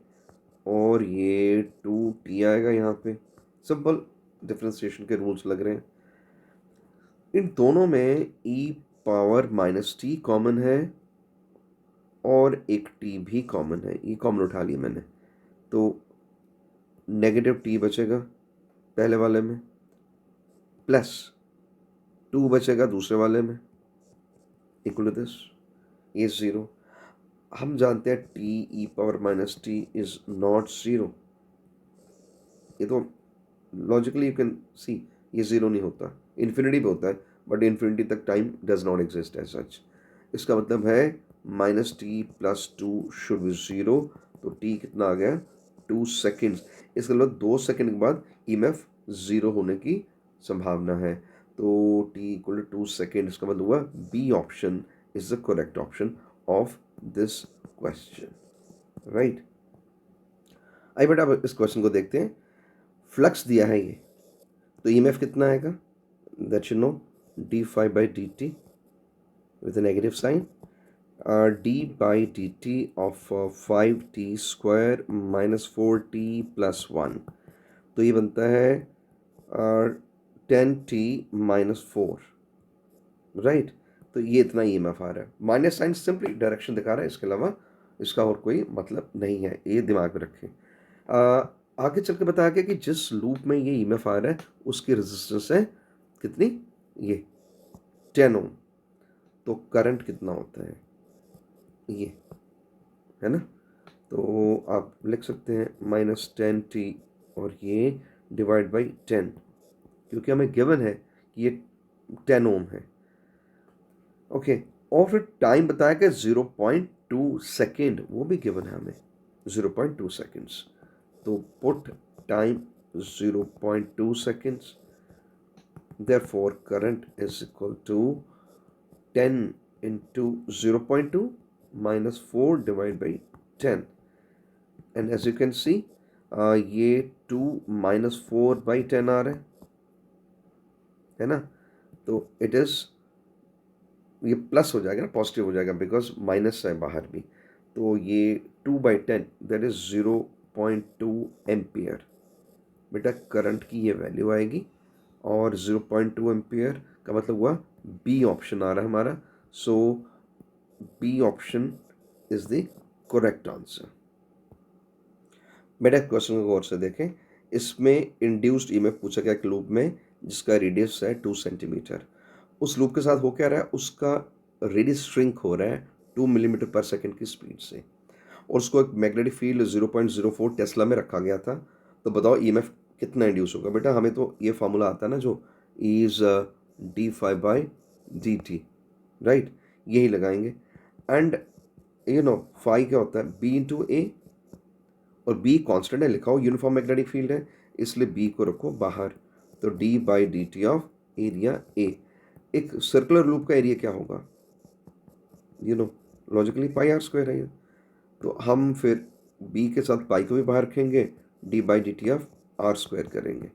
और ये 2t आएगा यहाँ पे। सिंपल डिफ्रेंसिएशन के रूल्स लग रहे हैं। इन दोनों में e power minus T common है और एक t भी कॉमन है, ये कॉमन उठा लिया मैंने, तो नेगेटिव t बचेगा पहले वाले में, प्लस 2 बचेगा दूसरे वाले में, इक्वल टू दिस, ये ज़ीरो। हम जानते हैं T E power minus T is not zero, ये तो लॉजिकली यू कैन सी ये ज़ीरो नहीं होता, इन्फिनिटी पे होता है, बट इन्फिनिटी तक time does not exist as such. इसका मतलब है minus t plus two should be zero, तो टी कितना आ गया 2 सेकेंड्स, इसका मतलब 2 सेकेंड के बाद ईएमएफ ज़ीरो होने की संभावना है, तो टी इक्वल टू 2 सेकेंड, इसका मतलब हुआ B option is the correct option of this question, right. आइए बेटा अब इस क्वेश्चन को देखते हैं। फ्लक्स दिया है ये, तो ईएमएफ कितना आएगा, that you know d five by d t with negative sign, d by d t of 5t square minus 4t plus 1, तो ये बनता है 10t माइनस 4, राइट। तो ये इतना ईएमएफ आ रहा है, माइनस साइन सिंपली डायरेक्शन दिखा रहा है, इसके अलावा इसका और कोई मतलब नहीं है, ये दिमाग में रखें। आगे चल के बताया गया कि जिस लूप में ये ईएमएफ आ रहा है उसकी रेजिस्टेंस है कितनी, ये 10 ओम, तो करंट कितना होता है ये, है ना, तो आप लिख सकते हैं -10t और ये डिवाइड बाई 10, क्योंकि हमें गिवन है कि ये 10 ओम है, ओके। और फिर टाइम बताया कि 0.2 सेकेंड, वो भी गिवन है हमें 0.2 सेकेंड्स, तो put time 0.2 seconds. Therefore current is equal to 10 into 0.2 minus 4 divided by 10, and as you can see ये 2 minus 4 by 10 आ रहा है ना, तो इट इज़ ये प्लस हो जाएगा ना, पॉजिटिव हो जाएगा बिकॉज माइनस है बाहर भी, तो ये 2/10 दैट इज 0.2 एम्पियर। बेटा करंट की ये वैल्यू आएगी और 0.2 एम्पियर का मतलब हुआ बी ऑप्शन आ रहा है हमारा, so B option is the correct answer. बेटा क्वेश्चन को गौर से देखें, इसमें इंड्यूस्ड ईएमएफ पूछा गया एक लूप में जिसका रेडियस है 2 सेंटीमीटर। उस लूप के साथ हो क्या रहा है, उसका रेडियस श्रिंक हो रहा है 2 मिलीमीटर पर सेकंड की स्पीड से, और उसको एक मैग्नेटिक फील्ड 0.04 टेस्ला में रखा गया था। तो बताओ ईएमएफ कितना इंड्यूस होगा। बेटा हमें तो ये फार्मूला आता है ना, जो इज d∅dt, राइट, यही लगाएंगे। एंड यू नो फाई क्या होता है, b इंटू ए, और b कांस्टेंट है, लिखा हो यूनिफॉर्म मैग्नेटिक फील्ड है, इसलिए b को रखो बाहर, तो d/dt ऑफ एरिया a। एक सर्कुलर लूप का एरिया क्या होगा, लॉजिकली πr² है ये, तो हम फिर b के साथ पाई को भी बाहर रखेंगे, d/dt ऑफ r² करेंगे,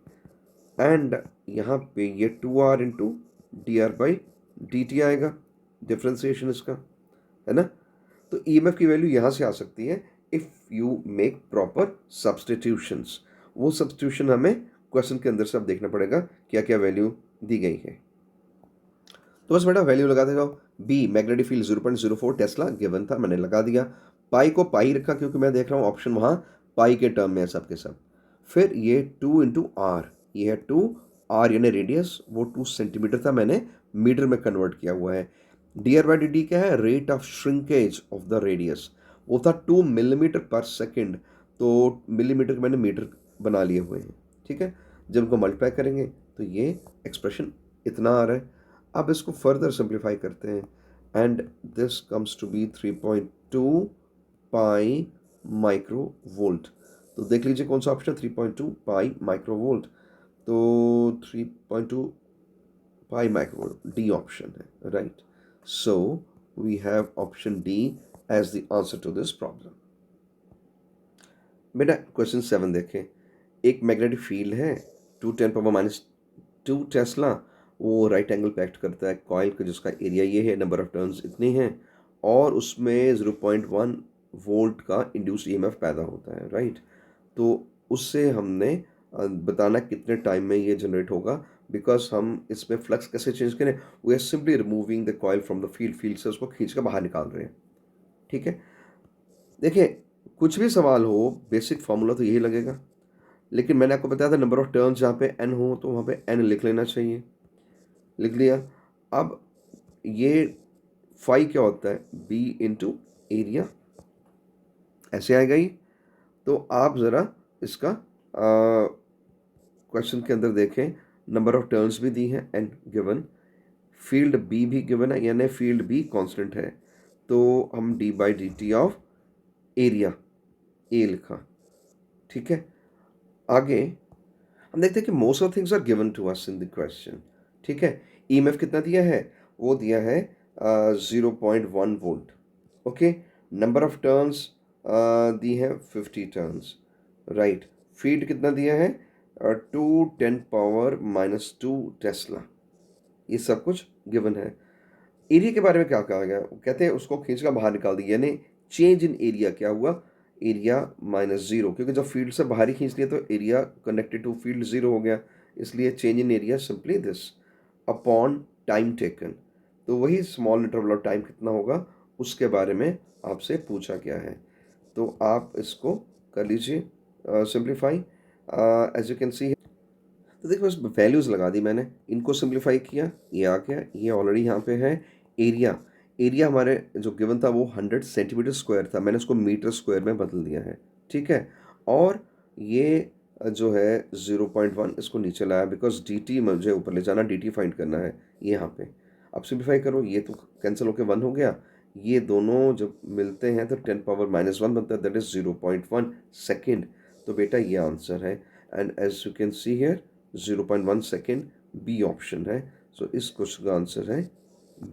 एंड यहाँ पे ये 2r इंटू dr/dt आएगा, डिफ्रेंसिएशन इसका, है ना। तो ईएमएफ की वैल्यू यहाँ से आ सकती है if you make proper substitutions. वो सब्सटीट्यूशन हमें क्वेश्चन के अंदर से अब देखना पड़ेगा क्या क्या वैल्यू दी गई है। तो बस बेटा वैल्यू लगा देगा, B magnetic field 0.04 tesla given था, मैंने लगा दिया। पाई को पाई रखा क्योंकि मैं देख रहा हूँ ऑप्शन वहाँ पाई के टर्म में है सब के सब। फिर ये 2 इंटू आर, ये है 2 आर यानी रेडियस, वो 2 सेंटीमीटर था, मैंने मीटर में कन्वर्ट किया हुआ है। dr/dt क्या है, rate of shrinkage of the radius, वो था 2 मिलीमीटर पर सेकेंड, तो मिलीमीटर मैंने मीटर बना लिए हुए हैं, ठीक है। जब उनको मल्टीप्लाई करेंगे तो ये एक्सप्रेशन इतना आ रहा है। अब इसको फर्दर सिंप्लीफाई करते हैं, and this comes to be 3.2 pi micro volt. तो देख लीजिए कौन सा ऑप्शन, 3.2 पाई माइक्रो वोल्ट, तो 3.2 pi micro volt D option है, right. So we have option D as the answer to this problem. बेटा क्वेश्चन 7 देखें, एक मैग्नेटिक फील्ड है 2 टेस्ला, वो राइट एंगल पे एक्ट करता है कॉइल का, जिसका एरिया ये है, नंबर ऑफ टर्न्स इतनी हैं, और उसमें 0.1 वोल्ट का इंड्यूस्ड ईएमएफ पैदा होता है, राइट। तो उससे हमने बताना कितने टाइम में ये जनरेट होगा, बिकॉज हम इसमें फ्लक्स कैसे चेंज करें, we are simply removing the coil from the field से उसको खींच कर बाहर निकाल रहे हैं, ठीक है। देखिए कुछ भी सवाल हो, बेसिक फार्मूला तो यही लगेगा, लेकिन मैंने आपको बताया था नंबर ऑफ टर्न्स जहाँ पे n हो तो वहाँ पे n लिख लेना चाहिए, लिख लिया। अब ये फाई क्या होता है, b इंटू एरिया, ऐसे आएगा ये। तो आप ज़रा इसका क्वेश्चन के अंदर देखें, नंबर ऑफ टर्न्स भी दी है n गिवन, फील्ड b भी गिवन है, यानी फील्ड b कांस्टेंट है, तो हम d/dt ऑफ एरिया a लिखा, ठीक है। आगे हम देखते हैं कि most of things are given to us in the question, ठीक है। ईएमएफ कितना दिया है, वो दिया है 0.1 volt, okay. Number of turns दी है 50 टर्न्स, राइट। फील्ड कितना दिया है 2 × 10⁻⁻² टेस्ला, ये सब कुछ गिवन है। एरिया के बारे में क्या कहा गया, कहते हैं उसको खींच कर बाहर निकाल दिया, यानी चेंज इन एरिया क्या हुआ, एरिया -0, क्योंकि जब फील्ड से बाहर ही खींच लिया तो एरिया कनेक्टेड टू फील्ड 0 हो गया, इसलिए change in area simply this upon time taken. तो वही स्मॉल इंटरवल ऑफ टाइम कितना होगा उसके बारे में आपसे पूछा गया है, तो आप इसको कर लीजिए simplify as you can see. तो देखो बस वैल्यूज़ लगा दी मैंने, इनको सिंप्लीफाई किया, ये आ गया, ये ऑलरेडी यहाँ पे है। एरिया हमारे जो गिवन था वो 100 सेंटीमीटर स्क्वायर था, मैंने उसको मीटर स्क्वायर में बदल दिया है, ठीक है। और ये जो है 0.1 इसको नीचे लाया बिकॉज dt मुझे ऊपर ले जाना, dt फाइंड करना है ये यहाँ पे। अब सिंप्लीफाई करो, ये तो कैंसिल होकर 1 हो गया, ये दोनों जब मिलते हैं तो 10⁻⁻1 बनता है, दैट इज़ 0.1 सेकेंड। तो बेटा ये आंसर है। And as you can see here 0.1 second B option है। सो इस क्वेश्चन का आंसर है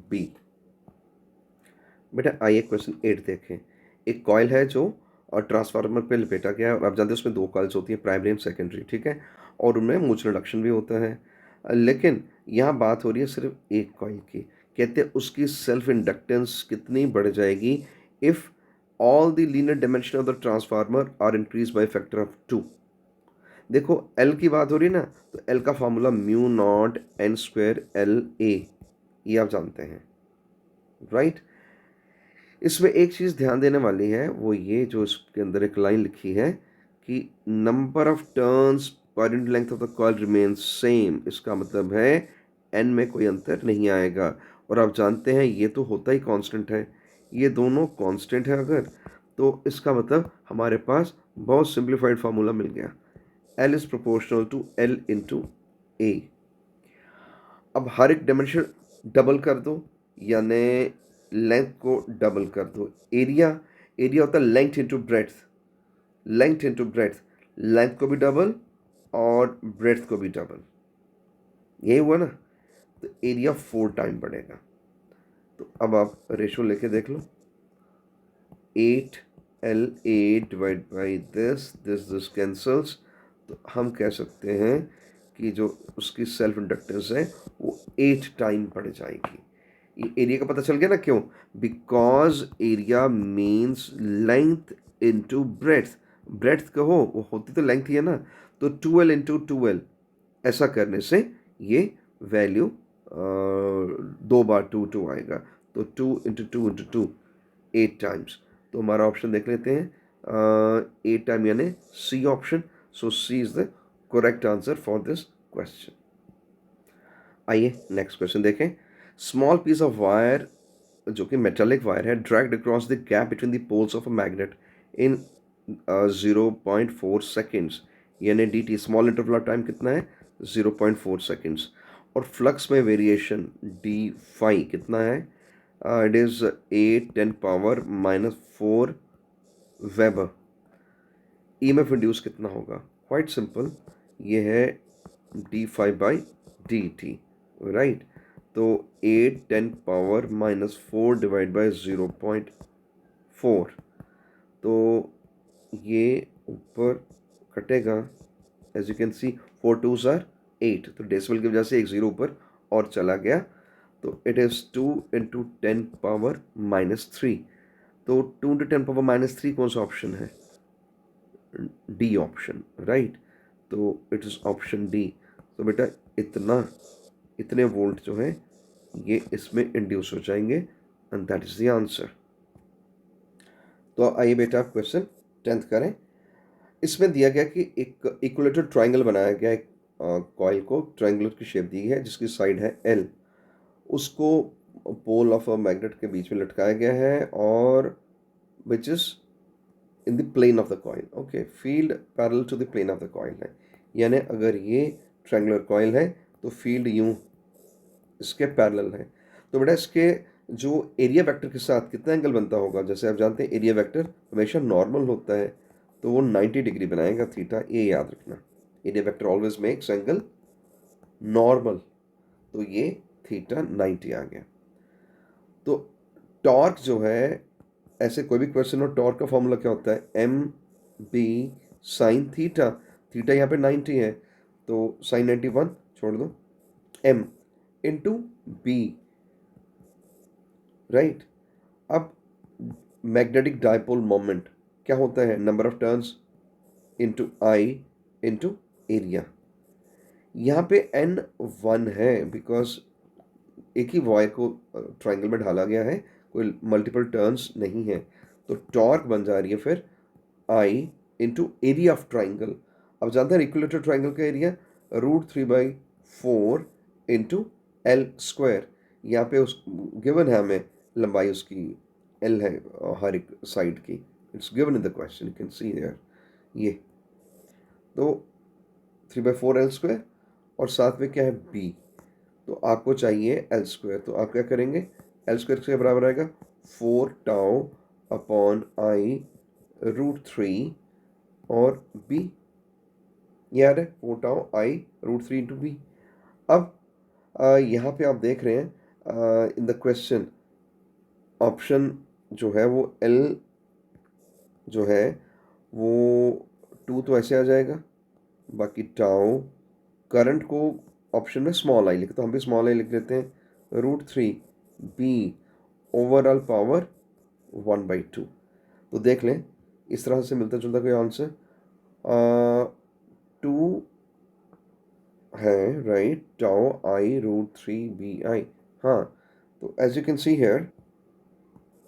बी। बेटा आइए क्वेश्चन 8 देखें। एक कॉइल है जो ट्रांसफार्मर पे लपेटा गया है और आप जानते हैं उसमें दो कॉइल्स होती हैं, प्राइमरी एंड सेकेंडरी, ठीक है, और उनमें म्यूचुअल इंडक्शन भी होता है। लेकिन यहाँ बात हो रही है सिर्फ एक कॉइल की। कहते हैं उसकी सेल्फ इंडक्टेंस कितनी बढ़ जाएगी if all the linear dimension of the transformer are increase by factor of 2। देखो एल की बात हो रही है ना, तो एल का formula mu naught N square L ए, ये आप जानते हैं, राइट। इसमें एक चीज़ ध्यान देने वाली है, वो ये जो इसके अंदर एक लाइन लिखी है कि number of turns per unit length of the coil remain same. इसका मतलब है एन में कोई अंतर नहीं आएगा। और आप जानते हैं ये तो होता ही कांस्टेंट है, ये दोनों कांस्टेंट है अगर, तो इसका मतलब हमारे पास बहुत सिंप्लीफाइड फार्मूला मिल गया, L is proportional to L into A. अब हर एक डायमेंशन डबल कर दो, यानी लेंथ को डबल कर दो। एरिया, एरिया होता है length into breadth, length into breadth, length को भी डबल और ब्रेड्थ को भी डबल, यही हुआ ना, तो एरिया 4 टाइम बढ़ेगा। तो अब आप रेशो लेके देख लो, 8 LA divide by this cancels, तो हम कह सकते हैं कि जो उसकी सेल्फ इंडक्टेंस है वो 8 टाइम बढ़ जाएगी। ये एरिया का पता चल गया ना क्यों? Because area means length into breadth. Breadth कहो वो होती तो लेंथ ही है ना, तो 2L इंटू 2L, ऐसा करने से ये वैल्यू 2 बार 2 आएगा, तो 2 इंटू 2 इंटू 2 8 टाइम्स। तो हमारा ऑप्शन देख लेते हैं, 8 टाइम यानी C option. So C is the correct answer for this question. आइए नेक्स्ट क्वेश्चन देखें। स्मॉल पीस ऑफ वायर, जो कि मेटालिक वायर है, dragged across the gap between the poles of a magnet in 0.4 seconds, यानी D T, small interval of time कितना है 0.4 seconds, और flux में वेरिएशन डी फाई कितना है, it is 8 × 10⁻⁻4 weber. EMF induce कितना होगा? क्वाइट सिंपल, ये है d∅/dt, राइट। तो 8 × 10⁻⁻4 डिवाइड बाई 0.4, तो ये ऊपर कटेगा, as you can see 4 2s are 8, तो डेसिमल की वजह से एक ज़ीरो ऊपर और चला गया, तो इट इज़ 2 × 10⁻⁻3। तो 2 × 10⁻³ कौन सा ऑप्शन है? D option, right. तो इट इज़ ऑप्शन डी। तो बेटा इतने वोल्ट जो है ये इसमें इंड्यूस हो जाएंगे, and that is the answer. तो आइए बेटा आप क्वेश्चन 10th करें। इसमें दिया गया कि एक इक्विलेटरल ट्राइंगल बनाया गया, एक कॉइल को ट्राइंगुलर की शेप दी है जिसकी साइड है एल, उसको पोल ऑफ अ मैग्नेट के बीच में लटकाया गया है, और which is in the plane of the coil. Okay, field parallel to the plane of the coil है, यानी अगर ये ट्रायंगुलर कॉइल है तो फील्ड यूं इसके पैरेलल है। तो बेटा इसके जो एरिया वेक्टर के साथ कितना एंगल बनता होगा? जैसे आप जानते हैं एरिया वेक्टर हमेशा नॉर्मल होता है, तो वो 90 डिग्री बनाएगा, थीटा, ये याद रखना। Area vector always makes angle normal, तो ये थीटा 90 आ गया। तो टॉर्क जो है, ऐसे कोई भी क्वेश्चन हो, टॉर्क का फॉर्मूला क्या होता है? M B sine theta, theta यहाँ पे 90 है, तो साइन 91 छोड़ दो, एम इंटू बी, राइट। अब मैग्नेटिक डायपोल मोमेंट क्या होता है? Number of turns into I into area. यहाँ पे एन 1 है बिकॉज एक ही वायर को ट्राइंगल में ढाला गया है, कोई मल्टीपल टर्न्स नहीं है, तो टॉर्क बन जा रही है फिर आई इंटू एरिया ऑफ ट्राइंगल। अब जानते हैं इक्विलेटरल ट्राइंगल का एरिया √3/4 इंटू एल स्क्वायर। यहाँ पे उस गिवन है हमें लंबाई उसकी एल है हर एक साइड की, it's given in the question, you can see there. ये तो 3/4 एल स्क्वायर, और साथ में क्या है बी, तो आपको चाहिए एल स्क्वायर, तो आप क्या करेंगे? एल स्क्वायर के बराबर आएगा 4τ/i √3 और बी, ये आ रहा है 4 tau I root 3 into B. अब यहाँ पे आप देख रहे हैं इन द क्वेश्चन ऑप्शन जो है वो एल जो है वो 2 तो ऐसे आ जाएगा, बाकी टाउ करंट को ऑप्शन में स्मॉल आई लिखे तो हम भी स्मॉल आई लिख लेते हैं, रूट 3 बी ओवरऑल पावर 1/2। तो देख लें इस तरह से मिलता जुलता कोई आंसर 2 है, right, tau I root 3 B I. हाँ, तो as you can see here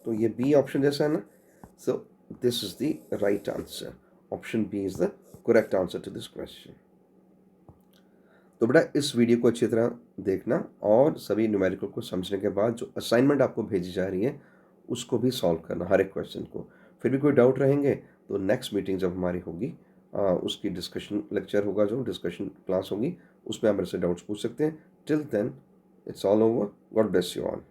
तो ये बी ऑप्शन जैसा है ना, so this is the right answer, option B is the correct answer to this question. तो बेटा इस वीडियो को अच्छी तरह देखना और सभी न्यूमेरिकल को समझने के बाद जो असाइनमेंट आपको भेजी जा रही है उसको भी सॉल्व करना, हर एक क्वेश्चन को। फिर भी कोई डाउट रहेंगे तो नेक्स्ट मीटिंग जब हमारी होगी उसकी डिस्कशन लेक्चर होगा, जो डिस्कशन क्लास होगी उसमें आप मेरे से डाउट्स पूछ सकते हैं। Till then it's all over, God bless you all.